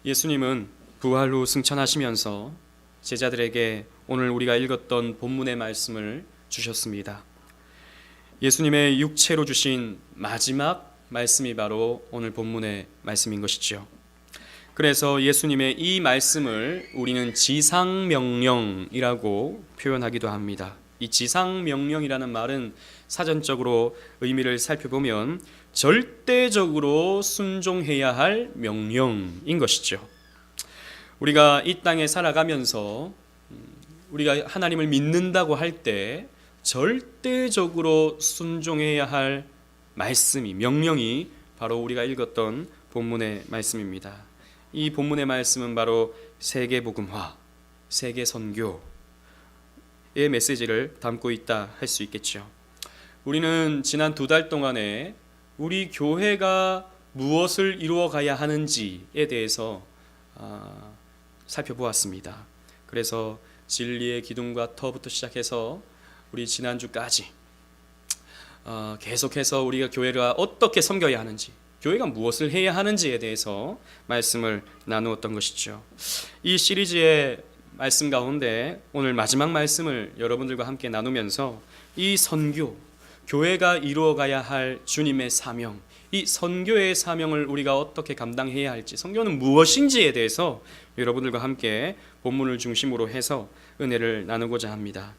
예수님은 부활 후 승천하시면서 제자들에게 오늘 우리가 읽었던 본문의 말씀을 주셨습니다. 예수님의 육체로 주신 마지막 말씀이 바로 오늘 본문의 말씀인 것이죠. 그래서 예수님의 이 말씀을 우리는 지상명령이라고 표현하기도 합니다. 이 지상명령이라는 말은 사전적으로 의미를 살펴보면 절대적으로 순종해야 할 명령인 것이죠. 우리가 이 땅에 살아가면서 우리가 하나님을 믿는다고 할 때 절대적으로 순종해야 할 말씀이, 명령이 바로 우리가 읽었던 본문의 말씀입니다. 이 본문의 말씀은 바로 세계복음화, 세계선교의 메시지를 담고 있다 할 수 있겠죠. 우리는 지난 2달 동안에 우리 교회가 무엇을 이루어가야 하는지에 대해서 살펴보았습니다. 그래서 진리의 기둥과 터부터 시작해서 우리 지난주까지 계속해서 우리가 교회가 어떻게 섬겨야 하는지, 교회가 무엇을 해야 하는지에 대해서 말씀을 나누었던 것이죠. 이 시리즈의 말씀 가운데 오늘 마지막 말씀을 여러분들과 함께 나누면서 이 선교, 교회가 이루어가야 할 주님의 사명, 이 선교의 사명을 우리가 어떻게 감당해야 할지, 선교는 무엇인지에 대해서 여러분들과 함께 본문을 중심으로 해서 은혜를 나누고자 합니다.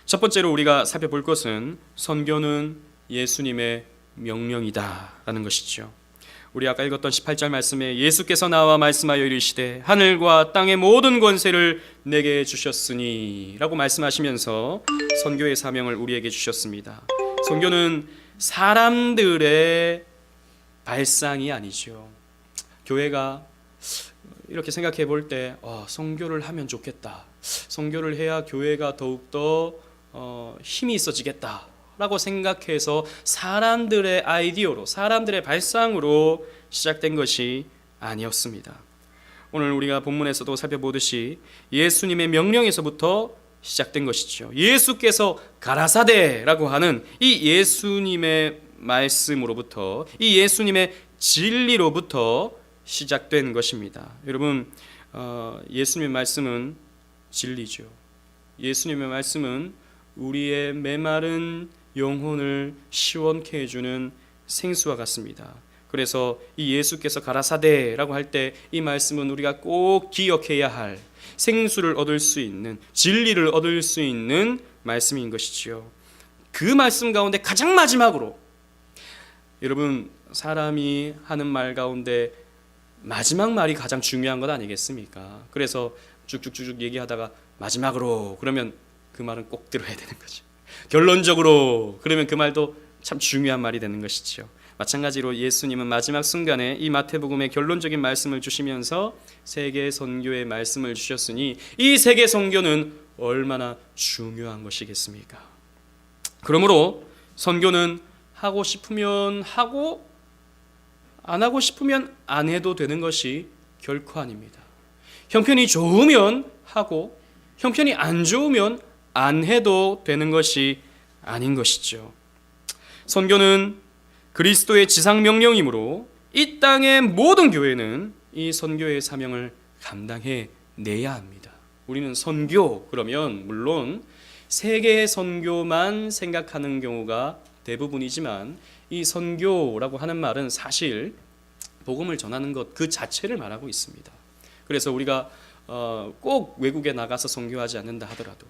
첫 번째로 우리가 살펴볼 것은 선교는 예수님의 명령이다 라는 것이죠. 우리 아까 읽었던 18절 말씀에 예수께서 나와 말씀하여 이르시되 하늘과 땅의 모든 권세를 내게 주셨으니 라고 말씀하시면서 선교의 사명을 우리에게 주셨습니다. 선교는 사람들의 발상이 아니죠. 교회가 이렇게 생각해 볼 때 선교를 하면 좋겠다, 선교를 해야 교회가 더욱더 힘이 있어지겠다 라고 생각해서 사람들의 아이디어로, 사람들의 발상으로 시작된 것이 아니었습니다. 오늘 우리가 본문에서도 살펴보듯이 예수님의 명령에서부터 시작된 것이죠. 예수께서 가라사대라고 하는 이 예수님의 말씀으로부터, 이 예수님의 진리로부터 시작된 것입니다. 여러분, 예수님의 말씀은 진리죠. 예수님의 말씀은 우리의 메마른 영혼을 시원케 해주는 생수와 같습니다. 그래서 이 예수께서 가라사대라고 할 때 이 말씀은 우리가 꼭 기억해야 할, 생수를 얻을 수 있는, 진리를 얻을 수 있는 말씀인 것이지요. 그 말씀 가운데 가장 마지막으로, 여러분, 사람이 하는 말 가운데 마지막 말이 가장 중요한 것 아니겠습니까? 그래서 쭉쭉쭉 얘기하다가 마지막으로 그러면 그 말은 꼭 들어야 되는 거죠. 결론적으로 그러면 그 말도 참 중요한 말이 되는 것이죠. 마찬가지로 예수님은 마지막 순간에 이 마태복음의 결론적인 말씀을 주시면서 세계 선교의 말씀을 주셨으니 이 세계 선교는 얼마나 중요한 것이겠습니까? 그러므로 선교는 하고 싶으면 하고 안 하고 싶으면 안 해도 되는 것이 결코 아닙니다. 형편이 좋으면 하고 형편이 안 좋으면 안 해도 되는 것이 아닌 것이죠. 선교는 그리스도의 지상명령이므로 이 땅의 모든 교회는 이 선교의 사명을 감당해 내야 합니다. 우리는 선교 그러면 물론 세계 선교만 생각하는 경우가 대부분이지만 이 선교라고 하는 말은 사실 복음을 전하는 것 그 자체를 말하고 있습니다. 그래서 우리가 꼭 외국에 나가서 선교하지 않는다 하더라도,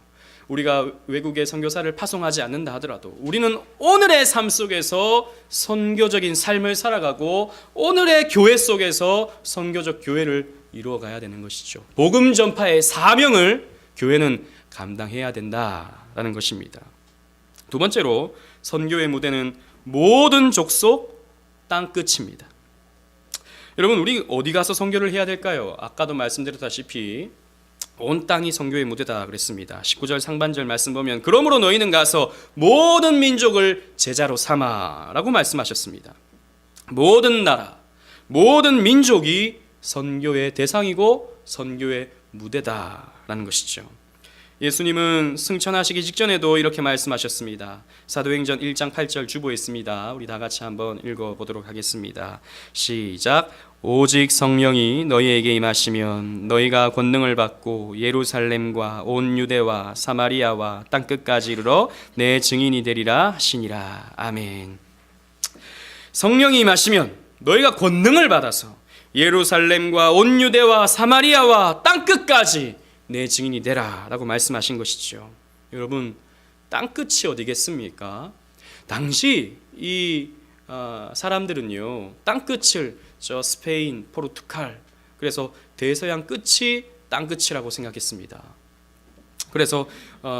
우리가 외국에 선교사를 파송하지 않는다 하더라도 우리는 오늘의 삶 속에서 선교적인 삶을 살아가고 오늘의 교회 속에서 선교적 교회를 이루어가야 되는 것이죠. 복음 전파의 사명을 교회는 감당해야 된다라는 것입니다. 두 번째로 선교의 무대는 모든 족속 땅끝입니다. 여러분, 우리 어디 가서 선교를 해야 될까요? 아까도 말씀드렸다시피 온 땅이 선교의 무대다 그랬습니다. 19절 상반절 말씀 보면 그러므로 너희는 가서 모든 민족을 제자로 삼아 라고 말씀하셨습니다. 모든 나라, 모든 민족이 선교의 대상이고 선교의 무대다라는 것이죠. 예수님은 승천하시기 직전에도 이렇게 말씀하셨습니다. 사도행전 1장 8절 주보에 있습니다. 우리 다 같이 한번 읽어보도록 하겠습니다. 시작. 오직 성령이 너희에게 임하시면 너희가 권능을 받고 예루살렘과 온 유대와 사마리아와 땅끝까지 이르러 내 증인이 되리라 하시니라. 아멘. 성령이 임하시면 너희가 권능을 받아서 예루살렘과 온 유대와 사마리아와 땅끝까지 내 증인이 되라 라고 말씀하신 것이죠. 여러분, 땅끝이 어디겠습니까? 당시 이 사람들은요, 땅끝을 저 스페인, 포르투갈, 그래서 대서양 끝이 땅끝이라고 생각했습니다. 그래서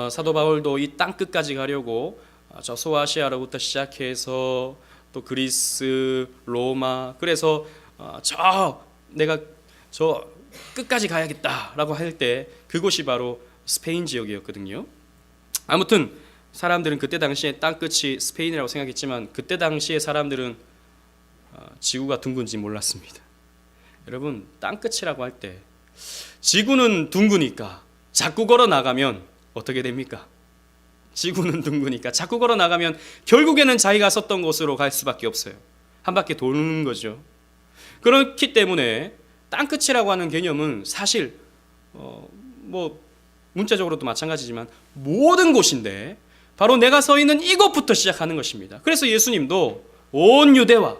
사도 바울도 이 땅끝까지 가려고 저 소아시아로부터 시작해서 또 그리스, 로마, 그래서 내가 저 끝까지 가야겠다라고 할 때 그곳이 바로 스페인 지역이었거든요. 아무튼 사람들은 그때 당시에 땅끝이 스페인이라고 생각했지만 그때 당시에 사람들은 지구가 둥근지 몰랐습니다. 여러분, 땅끝이라고 할 때 지구는 둥그니까 자꾸 걸어 나가면 어떻게 됩니까? 지구는 둥그니까 자꾸 걸어 나가면 결국에는 자기가 섰던 곳으로 갈 수밖에 없어요. 한 바퀴 도는 거죠. 그렇기 때문에 땅끝이라고 하는 개념은 사실 문자적으로도 마찬가지지만 모든 곳인데 바로 내가 서 있는 이곳부터 시작하는 것입니다. 그래서 예수님도 온 유대와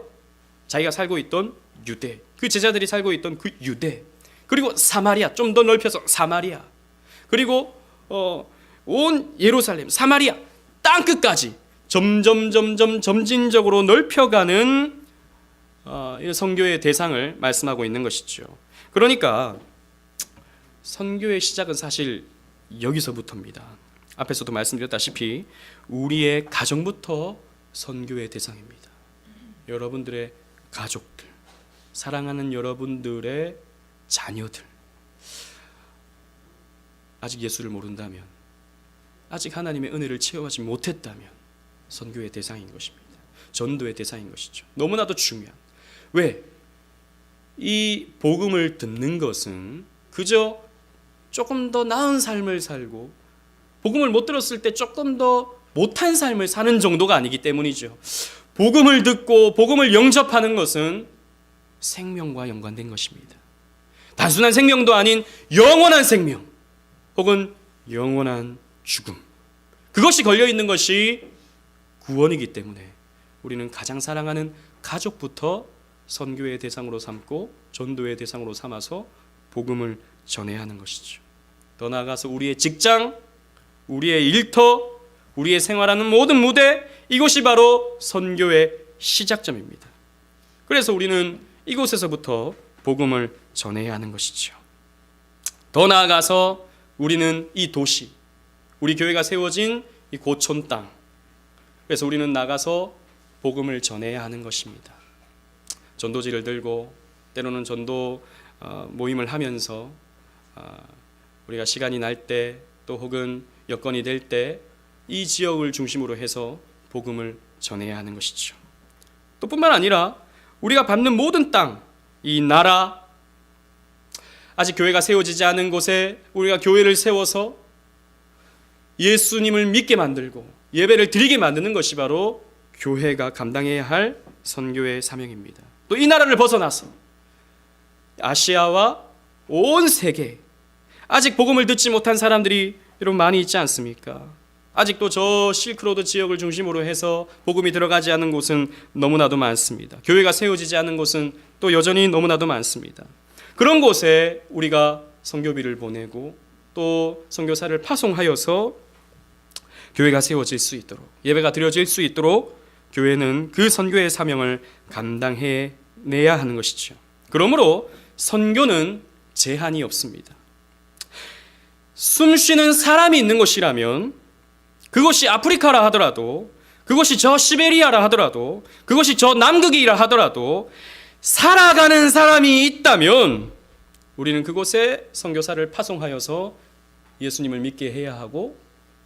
자기가 살고 있던 유대, 그 제자들이 살고 있던 그 유대, 그리고 사마리아, 좀 더 넓혀서 사마리아, 그리고 온 예루살렘, 사마리아, 땅끝까지 점진적으로 넓혀가는 선교의 대상을 말씀하고 있는 것이죠. 그러니까 선교의 시작은 사실 여기서부터입니다. 앞에서도 말씀드렸다시피 우리의 가정부터 선교의 대상입니다. 여러분들의 가족들, 사랑하는 여러분들의 자녀들, 아직 예수를 모른다면, 아직 하나님의 은혜를 체험하지 못했다면 선교의 대상인 것입니다. 전도의 대상인 것이죠. 너무나도 중요한. 왜? 이 복음을 듣는 것은 그저 조금 더 나은 삶을 살고 복음을 못 들었을 때 조금 더 못한 삶을 사는 정도가 아니기 때문이죠. 복음을 듣고 복음을 영접하는 것은 생명과 연관된 것입니다. 단순한 생명도 아닌 영원한 생명 혹은 영원한 죽음, 그것이 걸려있는 것이 구원이기 때문에 우리는 가장 사랑하는 가족부터 선교의 대상으로 삼고 전도의 대상으로 삼아서 복음을 전해야 하는 것이죠. 더 나아가서 우리의 직장, 우리의 일터, 우리의 생활하는 모든 무대, 이곳이 바로 선교의 시작점입니다. 그래서 우리는 이곳에서부터 복음을 전해야 하는 것이죠. 더 나아가서 우리는 이 도시, 우리 교회가 세워진 이 고촌 땅, 그래서 우리는 나가서 복음을 전해야 하는 것입니다. 전도지를 들고 때로는 전도 모임을 하면서 우리가 시간이 날 때 또 혹은 여건이 될 때 이 지역을 중심으로 해서 복음을 전해야 하는 것이죠. 또 뿐만 아니라 우리가 밟는 모든 땅, 이 나라, 아직 교회가 세워지지 않은 곳에 우리가 교회를 세워서 예수님을 믿게 만들고 예배를 드리게 만드는 것이 바로 교회가 감당해야 할 선교의 사명입니다. 또 이 나라를 벗어나서 아시아와 온 세계, 아직 복음을 듣지 못한 사람들이 여러분 많이 있지 않습니까? 아직도 저 실크로드 지역을 중심으로 해서 복음이 들어가지 않은 곳은 너무나도 많습니다. 교회가 세워지지 않은 곳은 또 여전히 너무나도 많습니다. 그런 곳에 우리가 선교비를 보내고 또 선교사를 파송하여서 교회가 세워질 수 있도록, 예배가 드려질 수 있도록 교회는 그 선교의 사명을 감당해내야 하는 것이죠. 그러므로 선교는 제한이 없습니다. 숨쉬는 사람이 있는 곳이라면, 그것이 아프리카라 하더라도, 그것이 저 시베리아라 하더라도, 그것이 저 남극이라 하더라도 살아가는 사람이 있다면 우리는 그곳에 선교사를 파송하여서 예수님을 믿게 해야 하고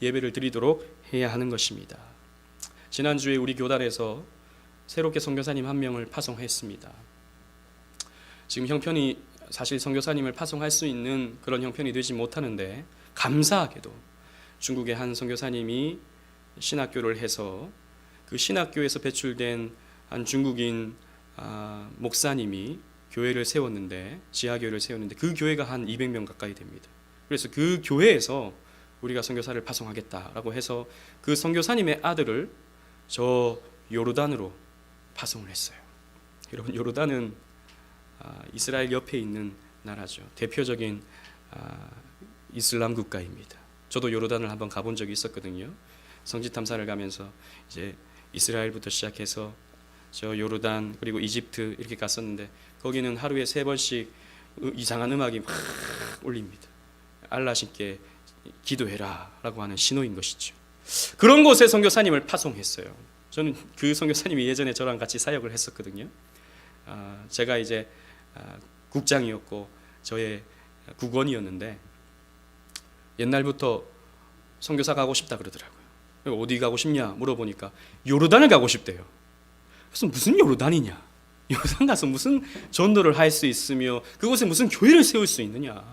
예배를 드리도록 해야 하는 것입니다. 지난주에 우리 교단에서 새롭게 선교사님 한 명을 파송했습니다. 지금 형편이 사실 선교사님을 파송할 수 있는 그런 형편이 되지 못하는데 감사하게도 중국의 한 선교사님이 신학교를 해서 그 신학교에서 배출된 한 중국인 목사님이 교회를 세웠는데, 지하교회를 세웠는데 그 교회가 한 200명 가까이 됩니다. 그래서 그 교회에서 우리가 선교사를 파송하겠다라고 해서 그 선교사님의 아들을 저 요르단으로 파송을 했어요. 여러분, 요르단은 이스라엘 옆에 있는 나라죠. 대표적인 이슬람 국가입니다. 저도 요르단을 한번 가본 적이 있었거든요. 성지 탐사를 가면서 이제 이스라엘부터 시작해서 저 요르단 그리고 이집트 이렇게 갔었는데, 거기는 하루에 3번씩 이상한 음악이 막 울립니다. 알라신께 기도해라 라고 하는 신호인 것이죠. 그런 곳에 선교사님을 파송했어요. 저는 그 선교사님이 예전에 저랑 같이 사역을 했었거든요. 제가 이제 국장이었고 저의 국원이었는데, 옛날부터 선교사 가고 싶다 그러더라고요. 어디 가고 싶냐 물어보니까 요르단을 가고 싶대요. 그래서 무슨 요르단이냐, 요르단 가서 무슨 전도를 할 수 있으며 그곳에 무슨 교회를 세울 수 있느냐,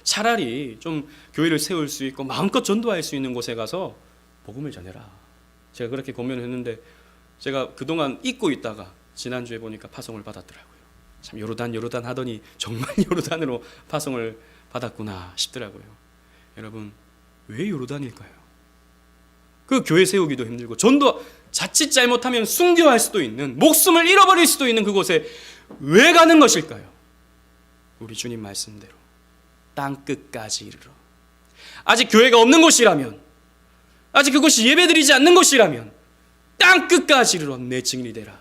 차라리 좀 교회를 세울 수 있고 마음껏 전도할 수 있는 곳에 가서 복음을 전해라. 제가 그렇게 권면했는데, 제가 그동안 잊고 있다가 지난주에 보니까 파송을 받았더라고요. 참 요르단 하더니 정말 요르단으로 파송을 받았구나 싶더라고요. 여러분, 왜 요르단일까요? 그 교회 세우기도 힘들고 전도 자칫 잘못하면 순교할 수도 있는, 목숨을 잃어버릴 수도 있는 그곳에 왜 가는 것일까요? 우리 주님 말씀대로 땅끝까지 이르러. 아직 교회가 없는 곳이라면, 아직 그곳이 예배드리지 않는 곳이라면 땅끝까지 이르러 내 증인이 되라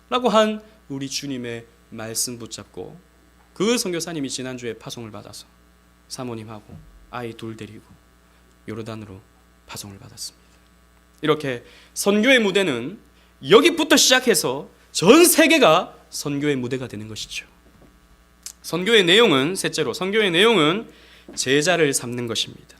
라고 한 우리 주님의 말씀 붙잡고, 그 선교사님이 지난주에 파송을 받아서 사모님하고 아이 2 데리고 요르단으로 파송을 받았습니다. 이렇게 선교의 무대는 여기부터 시작해서 전 세계가 선교의 무대가 되는 것이죠. 선교의 내용은, 셋째로 선교의 내용은 제자를 삼는 것입니다.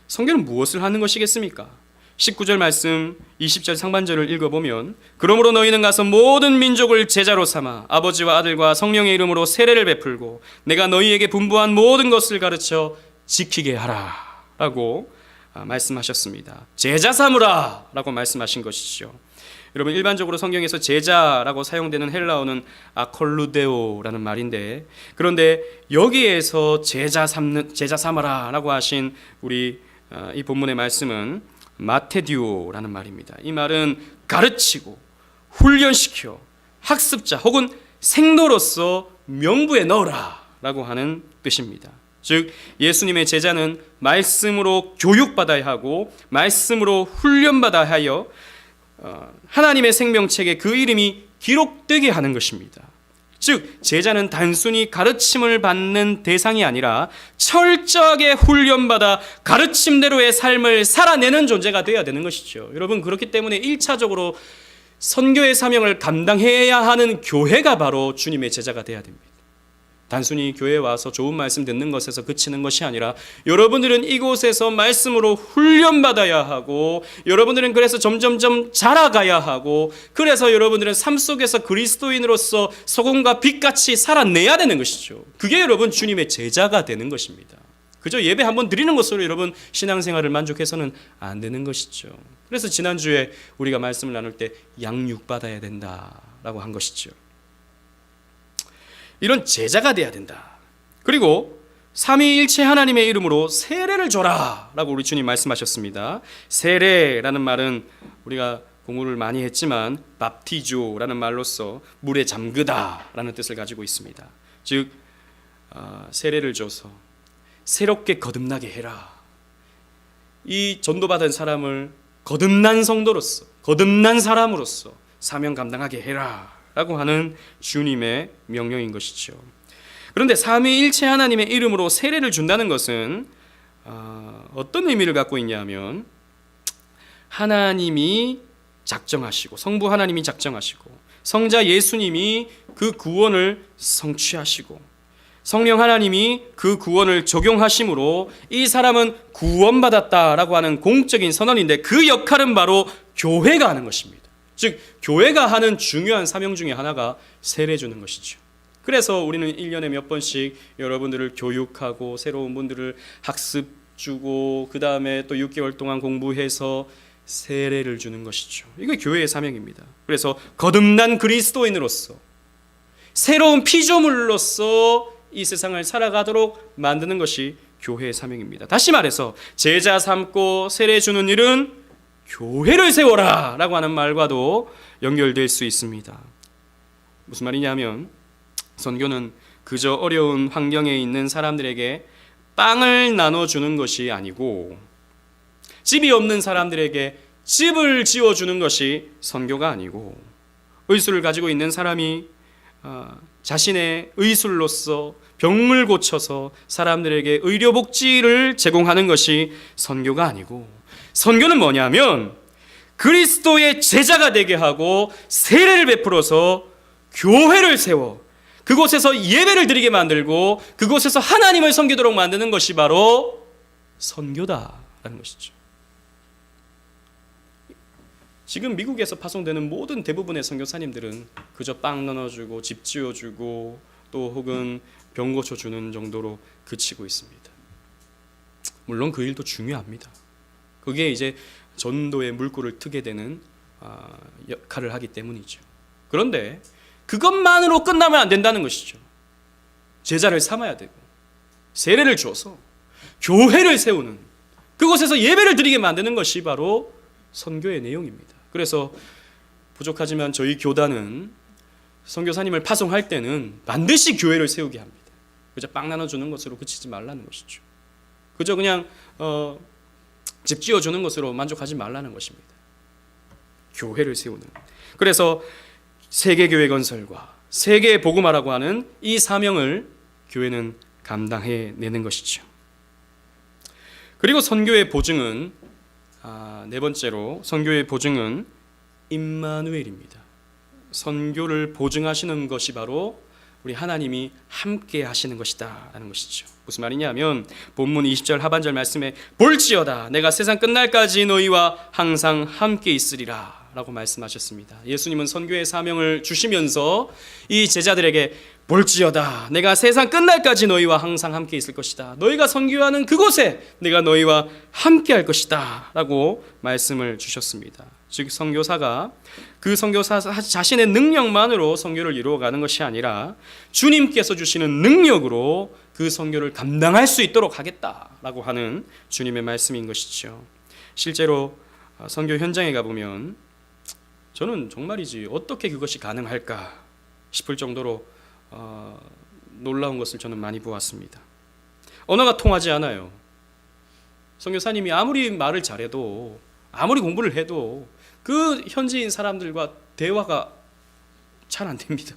선교는 무엇을 하는 것이겠습니까? 19절 말씀 20절 상반절을 읽어보면, 그러므로 너희는 가서 모든 민족을 제자로 삼아 아버지와 아들과 성령의 이름으로 세례를 베풀고 내가 너희에게 분부한 모든 것을 가르쳐 지키게 하라 라고 말씀하셨습니다. 제자 삼으라 라고 말씀하신 것이죠. 여러분, 일반적으로 성경에서 제자라고 사용되는 헬라어는 아콜루데오라는 말인데, 그런데 여기에서 제자 삼아라 라고 하신 우리 이 본문의 말씀은 마테디오라는 말입니다. 이 말은 가르치고 훈련시켜 학습자 혹은 생도로서 명부에 넣어라 라고 하는 뜻입니다. 즉, 예수님의 제자는 말씀으로 교육받아야 하고 말씀으로 훈련받아야 하여 하나님의 생명책에 그 이름이 기록되게 하는 것입니다. 즉, 제자는 단순히 가르침을 받는 대상이 아니라 철저하게 훈련받아 가르침대로의 삶을 살아내는 존재가 되어야 되는 것이죠. 여러분, 그렇기 때문에 1차적으로 선교의 사명을 감당해야 하는 교회가 바로 주님의 제자가 되어야 됩니다. 단순히 교회에 와서 좋은 말씀 듣는 것에서 그치는 것이 아니라, 여러분들은 이곳에서 말씀으로 훈련받아야 하고, 여러분들은 그래서 점점점 자라가야 하고, 그래서 여러분들은 삶 속에서 그리스도인으로서 소금과 빛같이 살아내야 되는 것이죠. 그게 여러분 주님의 제자가 되는 것입니다. 그저 예배 한번 드리는 것으로 여러분 신앙생활을 만족해서는 안 되는 것이죠. 그래서 지난주에 우리가 말씀을 나눌 때 양육받아야 된다라고 한 것이죠. 이런 제자가 돼야 된다. 그리고 삼위일체 하나님의 이름으로 세례를 줘라 라고 우리 주님 말씀하셨습니다. 세례라는 말은 우리가 공부를 많이 했지만 밥티조라는 말로서 물에 잠그다 라는 뜻을 가지고 있습니다. 즉, 세례를 줘서 새롭게 거듭나게 해라. 이 전도받은 사람을 거듭난 성도로서, 거듭난 사람으로서 사명 감당하게 해라 라고 하는 주님의 명령인 것이죠. 그런데 삼위일체 하나님의 이름으로 세례를 준다는 것은 어떤 의미를 갖고 있냐면, 하나님이 작정하시고, 성부 하나님이 작정하시고, 성자 예수님이 그 구원을 성취하시고, 성령 하나님이 그 구원을 적용하심으로 이 사람은 구원받았다라고 하는 공적인 선언인데, 그 역할은 바로 교회가 하는 것입니다. 즉, 교회가 하는 중요한 사명 중에 하나가 세례 주는 것이죠. 그래서 우리는 1년에 몇 번씩 여러분들을 교육하고 새로운 분들을 학습 주고 그 다음에 또 6개월 동안 공부해서 세례를 주는 것이죠. 이게 교회의 사명입니다. 그래서 거듭난 그리스도인으로서 새로운 피조물로서 이 세상을 살아가도록 만드는 것이 교회의 사명입니다. 다시 말해서 제자 삼고 세례 주는 일은 교회를 세워라 라고 하는 말과도 연결될 수 있습니다. 무슨 말이냐면 선교는 그저 어려운 환경에 있는 사람들에게 빵을 나눠주는 것이 아니고 집이 없는 사람들에게 집을 지어주는 것이 선교가 아니고 의술을 가지고 있는 사람이 자신의 의술로서 병을 고쳐서 사람들에게 의료복지를 제공하는 것이 선교가 아니고 선교는 뭐냐면 그리스도의 제자가 되게 하고 세례를 베풀어서 교회를 세워 그곳에서 예배를 드리게 만들고 그곳에서 하나님을 섬기도록 만드는 것이 바로 선교다라는 것이죠. 지금 미국에서 파송되는 모든 대부분의 선교사님들은 그저 빵 나눠주고 집 지어주고 또 혹은 병 고쳐주는 정도로 그치고 있습니다. 물론 그 일도 중요합니다. 그게 이제 전도의 물꼬를 트게 되는 역할을 하기 때문이죠. 그런데 그것만으로 끝나면 안 된다는 것이죠. 제자를 삼아야 되고 세례를 주어서 교회를 세우는 그곳에서 예배를 드리게 만드는 것이 바로 선교의 내용입니다. 그래서 부족하지만 저희 교단은 선교사님을 파송할 때는 반드시 교회를 세우게 합니다. 그저 빵 나눠주는 것으로 그치지 말라는 것이죠. 그저 그냥 집 지어주는 것으로 만족하지 말라는 것입니다. 교회를 세우는. 그래서 세계교회 건설과 세계 복음화라고 하는 이 사명을 교회는 감당해내는 것이죠. 그리고 선교의 보증은 네 번째로 선교의 보증은 임마누엘입니다. 선교를 보증하시는 것이 바로 우리 하나님이 함께 하시는 것이다 라는 것이죠. 무슨 말이냐면 본문 20절 하반절 말씀에 볼지어다 내가 세상 끝날까지 너희와 항상 함께 있으리라 라고 말씀하셨습니다. 예수님은 선교의 사명을 주시면서 이 제자들에게 볼지어다 내가 세상 끝날까지 너희와 항상 함께 있을 것이다. 너희가 선교하는 그곳에 내가 너희와 함께 할 것이다 라고 말씀을 주셨습니다. 즉 선교사가 그 선교사 자신의 능력만으로 선교를 이루어가는 것이 아니라 주님께서 주시는 능력으로 그 선교를 감당할 수 있도록 하겠다라고 하는 주님의 말씀인 것이죠. 실제로 선교 현장에 가보면 저는 정말이지 어떻게 그것이 가능할까 싶을 정도로 놀라운 것을 저는 많이 보았습니다. 언어가 통하지 않아요. 선교사님이 아무리 말을 잘해도 아무리 공부를 해도 그 현지인 사람들과 대화가 잘 안 됩니다.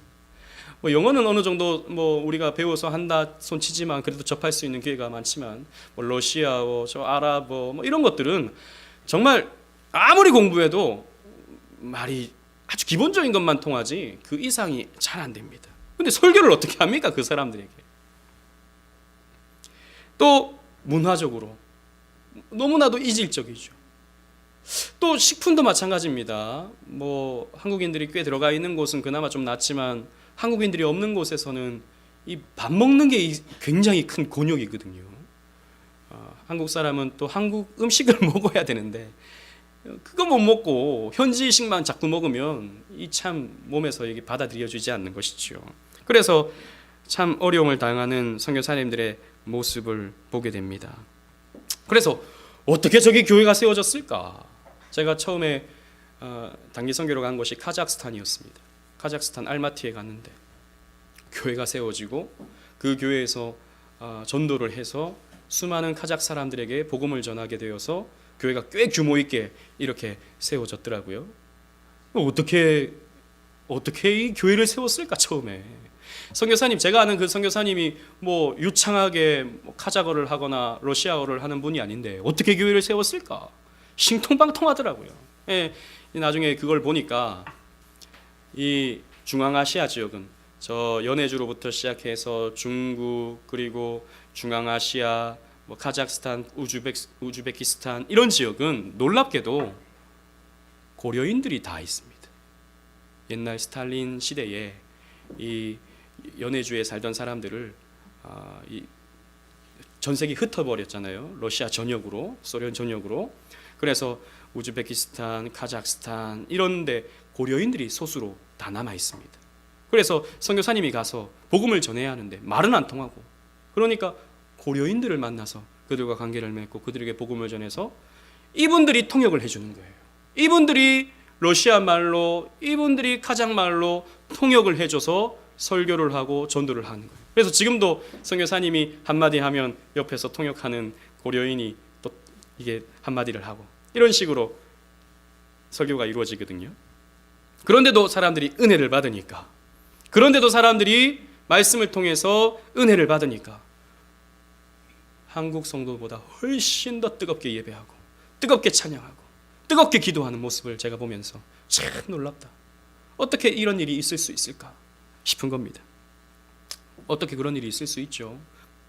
뭐 영어는 어느 정도 뭐 우리가 배워서 한다 손치지만 그래도 접할 수 있는 기회가 많지만 뭐 러시아어, 저 아랍어 뭐 이런 것들은 정말 아무리 공부해도 말이 아주 기본적인 것만 통하지 그 이상이 잘 안 됩니다. 근데 설교를 어떻게 합니까? 그 사람들에게. 또 문화적으로 너무나도 이질적이죠. 또 식품도 마찬가지입니다. 뭐 한국인들이 꽤 들어가 있는 곳은 그나마 좀 낫지만 한국인들이 없는 곳에서는 이 밥 먹는 게 굉장히 큰 곤욕이거든요. 한국 사람은 또 한국 음식을 먹어야 되는데 그거 못 먹고 현지식만 자꾸 먹으면 이 참 몸에서 이게 받아들여지지 않는 것이죠. 그래서 참 어려움을 당하는 선교사님들의 모습을 보게 됩니다. 그래서 어떻게 저기 교회가 세워졌을까? 제가 처음에 단기 선교로 간 곳이 카자흐스탄이었습니다. 카자흐스탄 알마티에 갔는데 교회가 세워지고 그 교회에서 전도를 해서 수많은 카자흐 사람들에게 복음을 전하게 되어서 교회가 꽤 규모 있게 이렇게 세워졌더라고요. 어떻게 이 교회를 세웠을까 처음에. 선교사님 제가 아는 그 선교사님이 뭐 유창하게 카자흐어를 하거나 러시아어를 하는 분이 아닌데 어떻게 교회를 세웠을까? 신통방통하더라고요. 예, 나중에 그걸 보니까 이 중앙아시아 지역은 저 연해주로부터 시작해서 중국 그리고 중앙아시아 뭐 카자흐스탄, 우즈베키스탄 이런 지역은 놀랍게도 고려인들이 다 있습니다. 옛날 스탈린 시대에 이 연해주에 살던 사람들을 전 세계 흩어버렸잖아요. 러시아 전역으로, 소련 전역으로. 그래서 우즈베키스탄, 카자흐스탄 이런데 고려인들이 소수로 다 남아 있습니다. 그래서 선교사님이 가서 복음을 전해야 하는데 말은 안 통하고, 그러니까 고려인들을 만나서 그들과 관계를 맺고 그들에게 복음을 전해서 이분들이 통역을 해주는 거예요. 이분들이 러시아 말로, 이분들이 카자흐 말로 통역을 해줘서 설교를 하고 전도를 하는 거예요. 그래서 지금도 선교사님이 한마디 하면 옆에서 통역하는 고려인이 또 이게 한마디를 하고, 이런 식으로 설교가 이루어지거든요. 그런데도 사람들이 은혜를 받으니까, 그런데도 사람들이 말씀을 통해서 은혜를 받으니까 한국 성도보다 훨씬 더 뜨겁게 예배하고 뜨겁게 찬양하고 뜨겁게 기도하는 모습을 제가 보면서 참 놀랍다. 어떻게 이런 일이 있을 수 있을까 싶은 겁니다. 어떻게 그런 일이 있을 수 있죠.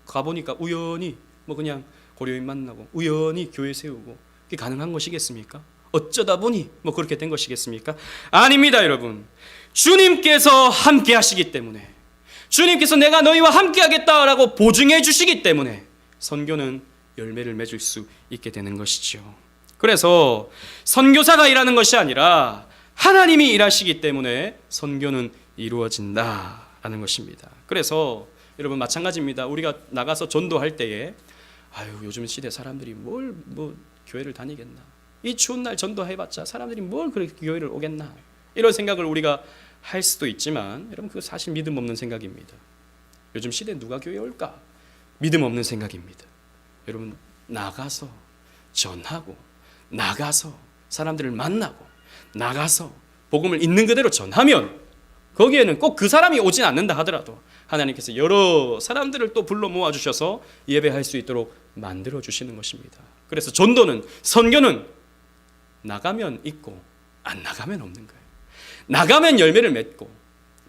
가보니까 우연히 그냥 고려인 만나고 우연히 교회 세우고, 그게 가능한 것이겠습니까? 어쩌다 보니 그렇게 된 것이겠습니까? 아닙니다, 여러분. 주님께서 함께 하시기 때문에, 주님께서 내가 너희와 함께 하겠다라고 보증해 주시기 때문에 선교는 열매를 맺을 수 있게 되는 것이죠. 그래서 선교사가 일하는 것이 아니라 하나님이 일하시기 때문에 선교는 이루어진다라는 것입니다. 그래서 여러분 마찬가지입니다. 우리가 나가서 전도할 때에 요즘 시대 사람들이 뭘 교회를 다니겠나, 이 추운 날 전도해봤자 사람들이 뭘 그렇게 교회를 오겠나, 이런 생각을 우리가 할 수도 있지만, 여러분 그거 사실 믿음 없는 생각입니다. 요즘 시대에 누가 교회에 올까? 믿음 없는 생각입니다. 여러분 나가서 전하고, 나가서 사람들을 만나고, 나가서 복음을 있는 그대로 전하면 거기에는 꼭 그 사람이 오진 않는다 하더라도 하나님께서 여러 사람들을 또 불러 모아주셔서 예배할 수 있도록 만들어주시는 것입니다. 그래서 전도는, 선교는 나가면 있고 안 나가면 없는 거예요. 나가면 열매를 맺고,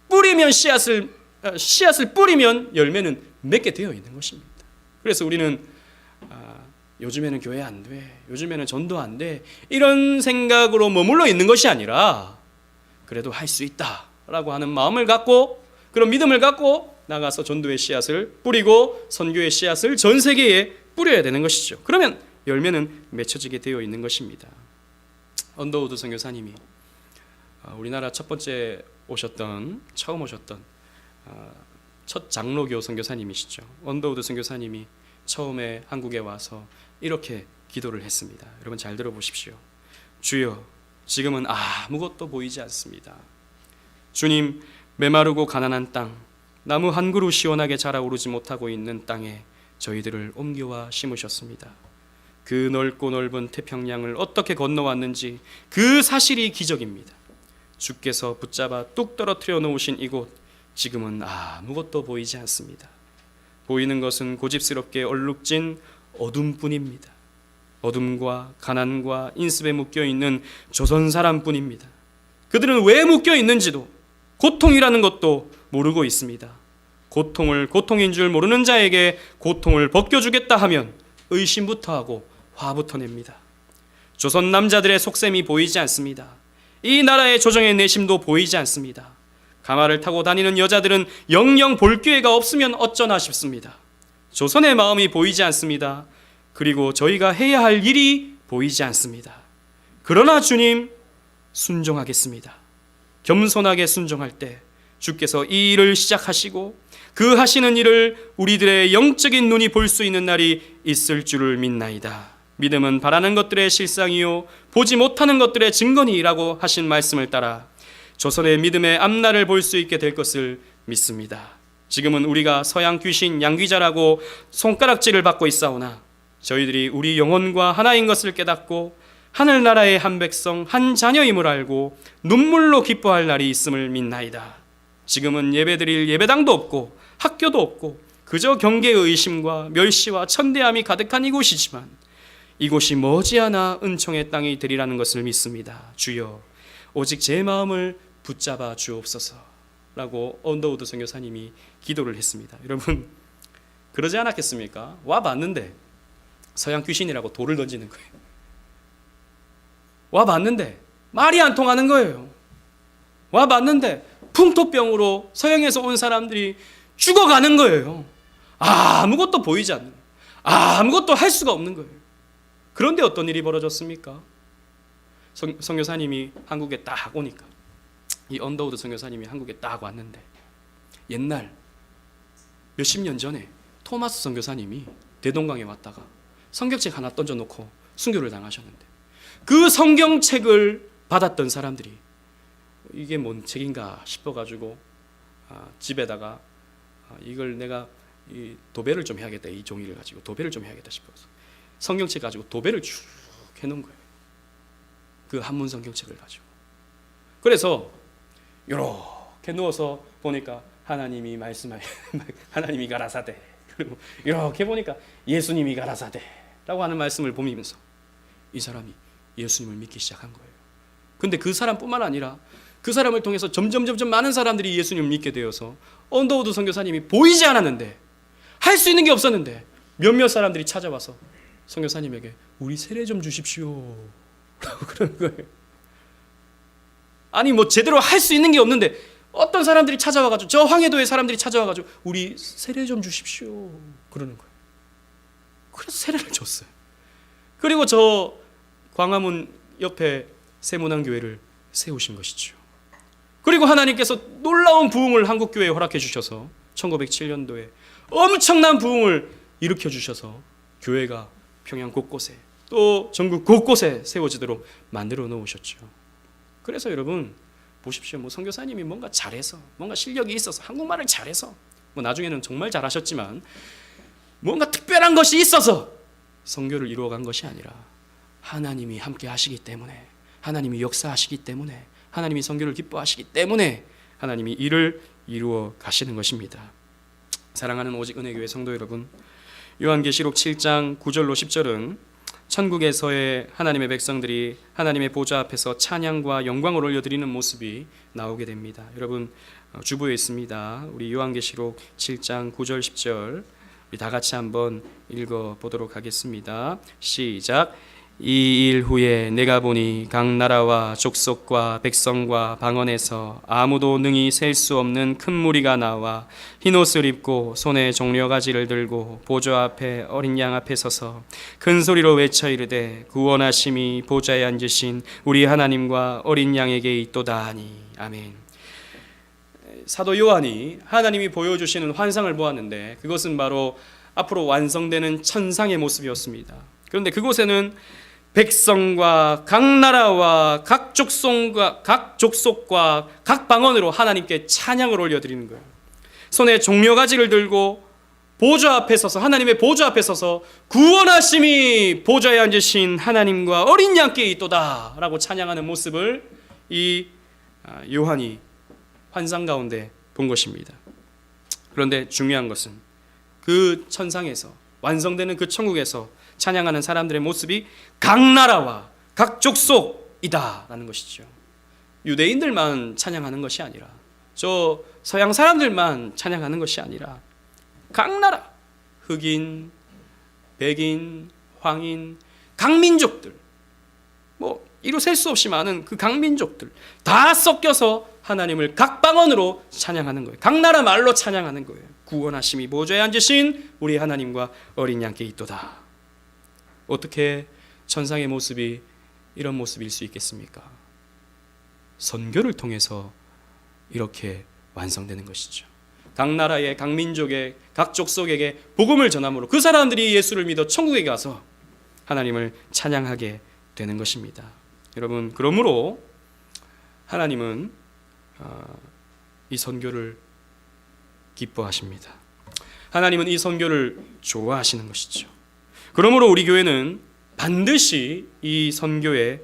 뿌리면 씨앗을 뿌리면 열매는 맺게 되어 있는 것입니다. 그래서 우리는 요즘에는 교회 안 돼, 요즘에는 전도 안 돼, 이런 생각으로 머물러 있는 것이 아니라 그래도 할 수 있다라고 하는 마음을 갖고, 그런 믿음을 갖고 나가서 전도의 씨앗을 뿌리고 선교의 씨앗을 전 세계에 뿌려야 되는 것이죠. 그러면 열매는 맺혀지게 되어 있는 것입니다. 언더우드 선교사님이 우리나라 처음 오셨던 첫 장로교 선교사님이시죠. 언더우드 선교사님이 처음에 한국에 와서 이렇게 기도를 했습니다. 여러분 잘 들어보십시오. 주여, 지금은 아무것도 보이지 않습니다. 주님, 메마르고 가난한 땅, 나무 한 그루 시원하게 자라오르지 못하고 있는 땅에 저희들을 옮겨와 심으셨습니다. 그 넓고 넓은 태평양을 어떻게 건너왔는지 그 사실이 기적입니다. 주께서 붙잡아 뚝 떨어뜨려 놓으신 이곳, 지금은 아무것도 보이지 않습니다. 보이는 것은 고집스럽게 얼룩진 어둠뿐입니다. 어둠과 가난과 인습에 묶여있는 조선 사람뿐입니다. 그들은 왜 묶여있는지도, 고통이라는 것도 모르고 있습니다. 고통을 고통인 줄 모르는 자에게 고통을 벗겨주겠다 하면 의심부터 하고 화부터 냅니다. 조선 남자들의 속셈이 보이지 않습니다. 이 나라의 조정의 내심도 보이지 않습니다. 가마를 타고 다니는 여자들은 영영 볼 기회가 없으면 어쩌나 싶습니다. 조선의 마음이 보이지 않습니다. 그리고 저희가 해야 할 일이 보이지 않습니다. 그러나 주님, 순종하겠습니다. 겸손하게 순종할 때 주께서 이 일을 시작하시고 그 하시는 일을 우리들의 영적인 눈이 볼 수 있는 날이 있을 줄을 믿나이다. 믿음은 바라는 것들의 실상이요 보지 못하는 것들의 증거니라고 하신 말씀을 따라 조선의 믿음의 앞날을 볼 수 있게 될 것을 믿습니다. 지금은 우리가 서양 귀신 양귀자라고 손가락질을 받고 있사오나 저희들이 우리 영혼과 하나인 것을 깨닫고 하늘나라의 한 백성 한 자녀임을 알고 눈물로 기뻐할 날이 있음을 믿나이다. 지금은 예배드릴 예배당도 없고 학교도 없고 그저 경계의 의심과 멸시와 천대함이 가득한 이곳이지만 이곳이 머지않아 은총의 땅이 되리라는 것을 믿습니다. 주여, 오직 제 마음을 붙잡아 주옵소서 라고 언더우드 선교사님이 기도를 했습니다. 여러분 그러지 않았겠습니까? 와봤는데 서양 귀신이라고 돌을 던지는 거예요. 와봤는데 말이 안 통하는 거예요. 와봤는데 풍토병으로 서양에서 온 사람들이 죽어가는 거예요. 아무것도 보이지 않는 거예요. 아무것도 할 수가 없는 거예요. 그런데 어떤 일이 벌어졌습니까? 선교사님이 한국에 딱 오니까, 이 언더우드 선교사님이 한국에 딱 왔는데, 옛날 몇십 년 전에 토마스 선교사님이 대동강에 왔다가 성경책 하나 던져놓고 순교를 당하셨는데, 그 성경책을 받았던 사람들이 이게 뭔 책인가 싶어가지고 집에다가 이걸 내가 이 도배를 좀 해야겠다, 이 종이를 가지고 도배를 좀 해야겠다 싶어서 성경책 가지고 도배를 쭉 해놓은 거예요. 그 한문 성경책을 가지고. 그래서 이렇게 누워서 보니까 하나님이 말씀하여 하나님이 가라사대, 그리고 이렇게 보니까 예수님이 가라사대라고 하는 말씀을 보면서 이 사람이 예수님을 믿기 시작한 거예요. 근데 그 사람뿐만 아니라 그 사람을 통해서 점점 많은 사람들이 예수님을 믿게 되어서 언더우드 선교사님이 보이지 않았는데, 할 수 있는 게 없었는데 몇몇 사람들이 찾아와서 선교사님에게 우리 세례 좀 주십시오 라고 그러는 거예요. 아니 뭐 제대로 할 수 있는 게 없는데 어떤 사람들이 찾아와가지고, 저 황해도의 사람들이 찾아와가지고 우리 세례 좀 주십시오 그러는 거예요. 그래서 세례를 줬어요. 그리고 저 광화문 옆에 세문안교회를 세우신 것이죠. 그리고 하나님께서 놀라운 부흥을 한국교회에 허락해 주셔서 1907년도에 엄청난 부흥을 일으켜 주셔서 교회가 평양 곳곳에 또 전국 곳곳에 세워지도록 만들어 놓으셨죠. 그래서 여러분 보십시오. 뭐 선교사님이 뭔가 잘해서, 뭔가 실력이 있어서, 한국말을 잘해서, 뭐 나중에는 정말 잘하셨지만 뭔가 특별한 것이 있어서 선교를 이루어간 것이 아니라 하나님이 함께 하시기 때문에, 하나님이 역사하시기 때문에, 하나님이 선교를 기뻐하시기 때문에 하나님이 일을 이루어 가시는 것입니다. 사랑하는 오직 은혜교회 성도 여러분, 요한계시록 7장 9절로 10절은 천국에서의 하나님의 백성들이 하나님의 보좌 앞에서 찬양과 영광을 올려드리는 모습이 나오게 됩니다. 여러분 주보에 있습니다. 우리 요한계시록 7장 9절 10절 우리 다 같이 한번 읽어보도록 하겠습니다. 시작. 이 일 후에 내가 보니 각 나라와 족속과 백성과 방언에서 아무도 능히 셀 수 없는 큰 무리가 나와 흰옷을 입고 손에 종려가지를 들고 보좌 앞에 어린 양 앞에 서서 큰 소리로 외쳐 이르되 구원하심이 보좌에 앉으신 우리 하나님과 어린 양에게 있도다 하니. 아멘. 사도 요한이 하나님이 보여주시는 환상을 보았는데 그것은 바로 앞으로 완성되는 천상의 모습이었습니다. 그런데 그곳에는 백성과 각 나라와 각 족속과 각 방언으로 하나님께 찬양을 올려드리는 거예요. 손에 종려가지를 들고 보좌 앞에 서서, 하나님의 보좌 앞에 서서 구원하심이 보좌에 앉으신 하나님과 어린 양께 있도다 라고 찬양하는 모습을 이 요한이 환상 가운데 본 것입니다. 그런데 중요한 것은 그 천상에서, 완성되는 그 천국에서 찬양하는 사람들의 모습이 각 나라와 각 족속이다 라는 것이죠. 유대인들만 찬양하는 것이 아니라, 저 서양 사람들만 찬양하는 것이 아니라 각 나라, 흑인, 백인, 황인, 각 민족들, 뭐 이루 셀 수 없이 많은 그 각 민족들 다 섞여서 하나님을 각 방언으로 찬양하는 거예요. 각 나라 말로 찬양하는 거예요. 구원하심이 보좌에 앉으신 우리 하나님과 어린 양께 있도다. 어떻게 천상의 모습이 이런 모습일 수 있겠습니까? 선교를 통해서 이렇게 완성되는 것이죠. 각 나라의, 각 민족의, 각 족속에게 복음을 전함으로 그 사람들이 예수를 믿어 천국에 가서 하나님을 찬양하게 되는 것입니다. 여러분, 그러므로 하나님은 이 선교를 기뻐하십니다. 하나님은 이 선교를 좋아하시는 것이죠. 그러므로 우리 교회는 반드시 이 선교에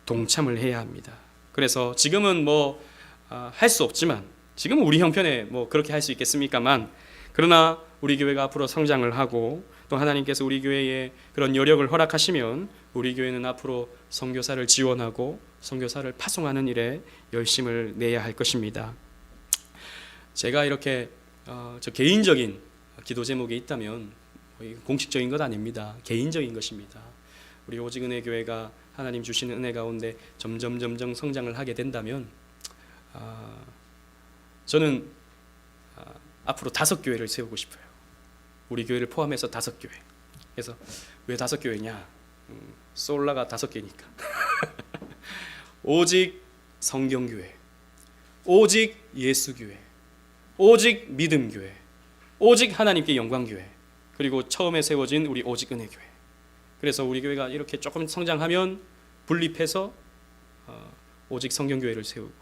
동참을 해야 합니다. 그래서 지금은 뭐 할 수 없지만, 지금은 우리 형편에 뭐 그렇게 할 수 있겠습니까만, 그러나 우리 교회가 앞으로 성장을 하고 또 하나님께서 우리 교회에 그런 여력을 허락하시면 우리 교회는 앞으로 선교사를 지원하고 선교사를 파송하는 일에 열심을 내야 할 것입니다. 제가 이렇게 저 개인적인 기도 제목이 있다면 공식적인 것 아닙니다. 개인적인 것입니다. 우리 오직 은혜 교회가 하나님 주시는 은혜 가운데 점점 성장을 하게 된다면 저는 앞으로 5교회를 세우고 싶어요. 우리 교회를 포함해서 5교회. 그래서 왜 5교회냐? 솔라가 5개니까. 오직 성경교회, 오직 예수교회, 오직 믿음교회, 오직 하나님께 영광교회, 그리고 처음에 세워진 우리 오직 은혜교회. 그래서 우리 교회가 이렇게 조금 성장하면 분립해서 오직 성경교회를 세우고,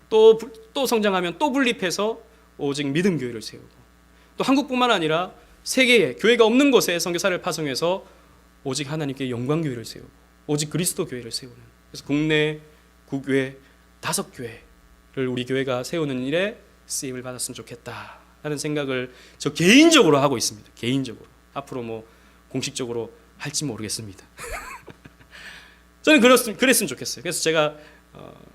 또 성장하면 또 분립해서 오직 믿음교회를 세우고, 또 한국뿐만 아니라 세계에 교회가 없는 곳에 선교사를 파송해서 오직 하나님께 영광교회를 세우고 오직 그리스도 교회를 세우는, 그래서 국내 국외 5교회를 우리 교회가 세우는 일에 쓰임을 받았으면 좋겠다라는 생각을 저 개인적으로 하고 있습니다. 개인적으로. 앞으로 뭐 공식적으로 할지 모르겠습니다. 저는 그랬으면 좋겠어요. 그래서 제가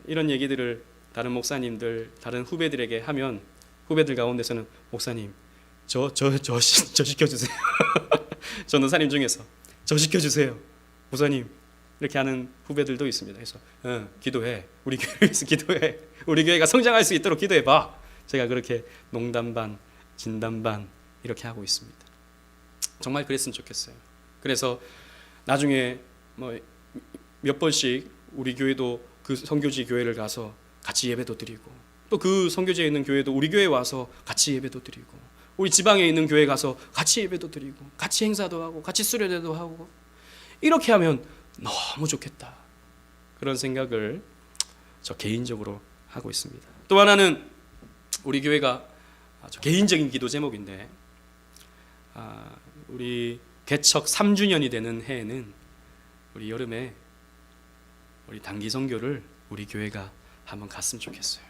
이런 얘기들을 다른 목사님들, 다른 후배들에게 하면 후배들 가운데서는 목사님 저 시켜주세요. 전도사님 중에서 저 시켜주세요 목사님, 이렇게 하는 후배들도 있습니다. 그래서 기도해, 우리 교회를 위해서 기도해, 우리 교회가 성장할 수 있도록 기도해봐. 제가 그렇게 농담 반 진담 반 이렇게 하고 있습니다. 정말 그랬으면 좋겠어요. 그래서 나중에 뭐 몇 번씩 우리 교회도 그 선교지 교회를 가서 같이 예배도 드리고, 또 그 선교지에 있는 교회도 우리 교회에 와서 같이 예배도 드리고, 우리 지방에 있는 교회 가서 같이 예배도 드리고, 같이 행사도 하고, 같이 수련회도 하고, 이렇게 하면 너무 좋겠다, 그런 생각을 저 개인적으로 하고 있습니다. 또 하나는 우리 교회가 아주 개인적인 기도 제목인데, 우리 개척 3주년이 되는 해에는 우리 여름에 우리 단기 선교를 우리 교회가 한번 갔으면 좋겠어요.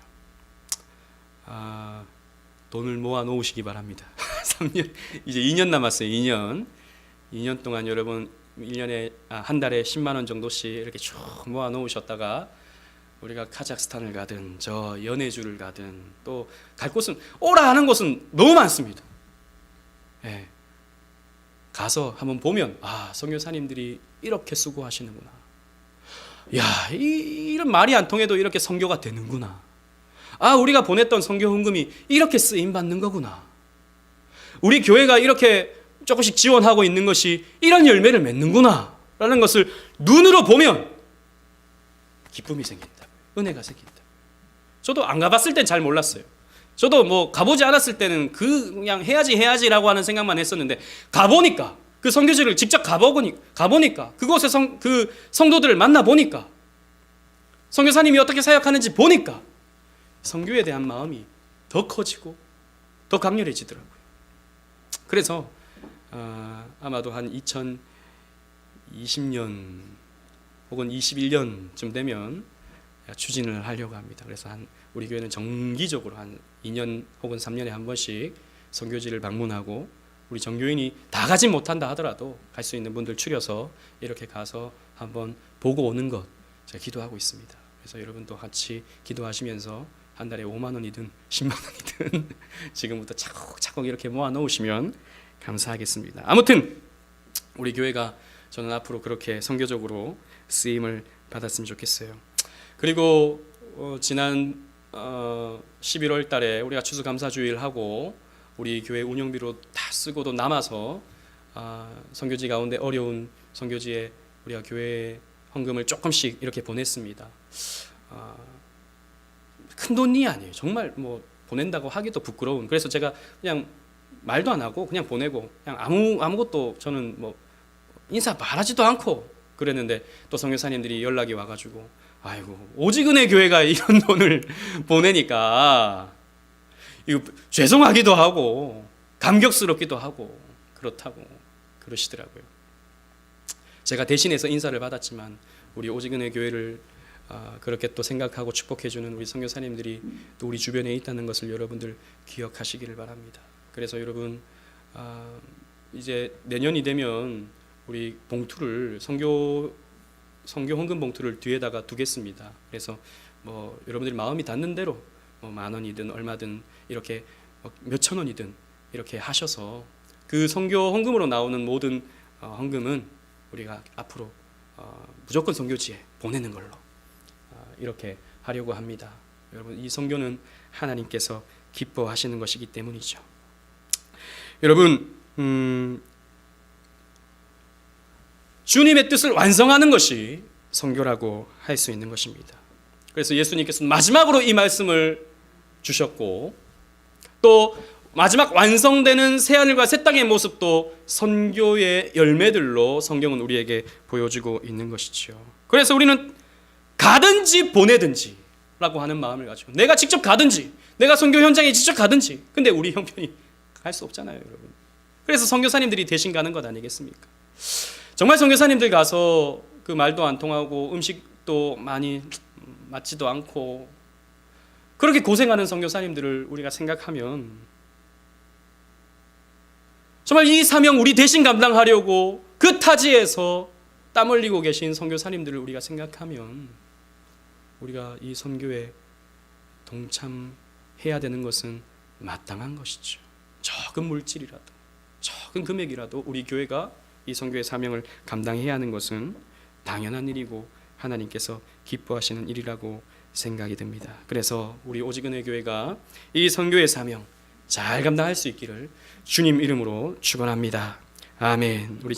돈을 모아 놓으시기 바랍니다. 3년, 이제 2년 남았어요. 2년 동안 여러분 1년에 한 달에 10만 원 정도씩 이렇게 쭉 모아 놓으셨다가 우리가 카자흐스탄을 가든 저 연해주를 가든 또 갈 곳은, 오라 하는 곳은 너무 많습니다. 네. 가서 한번 보면 선교사님들이 이렇게 수고하시는구나. 야, 이런 말이 안 통해도 이렇게 선교가 되는구나. 우리가 보냈던 선교 헌금이 이렇게 쓰임 받는 거구나. 우리 교회가 이렇게 조금씩 지원하고 있는 것이 이런 열매를 맺는구나 라는 것을 눈으로 보면 기쁨이 생긴다, 은혜가 생긴다. 저도 안 가봤을 땐 잘 몰랐어요. 저도 뭐 가보지 않았을 때는 그냥 해야지라고 하는 생각만 했었는데, 가보니까, 그 선교지를 직접 가보니까, 그곳에 그 성도들을 만나보니까, 선교사님이 어떻게 사역하는지 보니까 선교에 대한 마음이 더 커지고 더 강렬해지더라고요. 그래서 아마도 한 2020년 혹은 21년쯤 되면 추진을 하려고 합니다. 그래서 우리 교회는 정기적으로 한 2년 혹은 3년에 한 번씩 선교지를 방문하고, 우리 전교인이 다 가지 못한다 하더라도 갈 수 있는 분들 추려서 이렇게 가서 한번 보고 오는 것 제가 기도하고 있습니다. 그래서 여러분도 같이 기도하시면서 한 달에 5만 원이든 10만 원이든 지금부터 차곡차곡 이렇게 모아 놓으시면 감사하겠습니다. 아무튼 우리 교회가 저는 앞으로 그렇게 선교적으로 쓰임을 받았으면 좋겠어요. 그리고 지난 11월 달에 우리가 추수감사주일 하고 우리 교회 운영비로 다 쓰고도 남아서 선교지 가운데 어려운 선교지에 우리가 교회 헌금을 조금씩 이렇게 보냈습니다. 큰 돈이 아니에요. 정말 뭐 보낸다고 하기도 부끄러운. 그래서 제가 그냥 말도 안 하고 그냥 보내고, 그냥 아무것도 저는 뭐 인사 말하지도 않고 그랬는데, 또 선교사님들이 연락이 와가지고 아이고, 오직 은혜 교회가 이런 돈을 보내니까 이거 죄송하기도 하고 감격스럽기도 하고 그렇다고 그러시더라고요. 제가 대신해서 인사를 받았지만 우리 오직 은혜 교회를 그렇게 또 생각하고 축복해주는 우리 선교사님들이 또 우리 주변에 있다는 것을 여러분들 기억하시기를 바랍니다. 그래서 여러분 이제 내년이 되면 우리 봉투를 선교 헌금 봉투를 뒤에다가 두겠습니다. 그래서 뭐 여러분들이 마음이 닿는 대로 뭐 만 원이든 얼마든 이렇게 몇천 원이든 이렇게 하셔서 그 선교 헌금으로 나오는 모든 헌금은 우리가 앞으로 무조건 선교지에 보내는 걸로 이렇게 하려고 합니다. 여러분, 이 선교는 하나님께서 기뻐하시는 것이기 때문이죠. 여러분, 주님의 뜻을 완성하는 것이 선교라고 할 수 있는 것입니다. 그래서 예수님께서는 마지막으로 이 말씀을 주셨고, 또 마지막 완성되는 새하늘과 새 땅의 모습도 선교의 열매들로 성경은 우리에게 보여주고 있는 것이죠. 그래서 우리는 가든지 보내든지 라고 하는 마음을 가지고, 내가 직접 가든지, 내가 선교 현장에 직접 가든지, 근데 우리 형편이 갈 수 없잖아요, 여러분. 그래서 선교사님들이 대신 가는 것 아니겠습니까? 정말 선교사님들 가서 그 말도 안 통하고 음식도 많이 맞지도 않고 그렇게 고생하는 선교사님들을 우리가 생각하면, 정말 이 사명 우리 대신 감당하려고 그 타지에서 땀 흘리고 계신 선교사님들을 우리가 생각하면, 우리가 이 선교에 동참해야 되는 것은 마땅한 것이죠. 적은 물질이라도, 적은 금액이라도 우리 교회가 이 선교의 사명을 감당해야 하는 것은 당연한 일이고 하나님께서 기뻐하시는 일이라고 생각이 듭니다. 그래서 우리 오직은혜 교회가 이 선교의 사명 잘 감당할 수 있기를 주님 이름으로 축원합니다. 아멘. 우리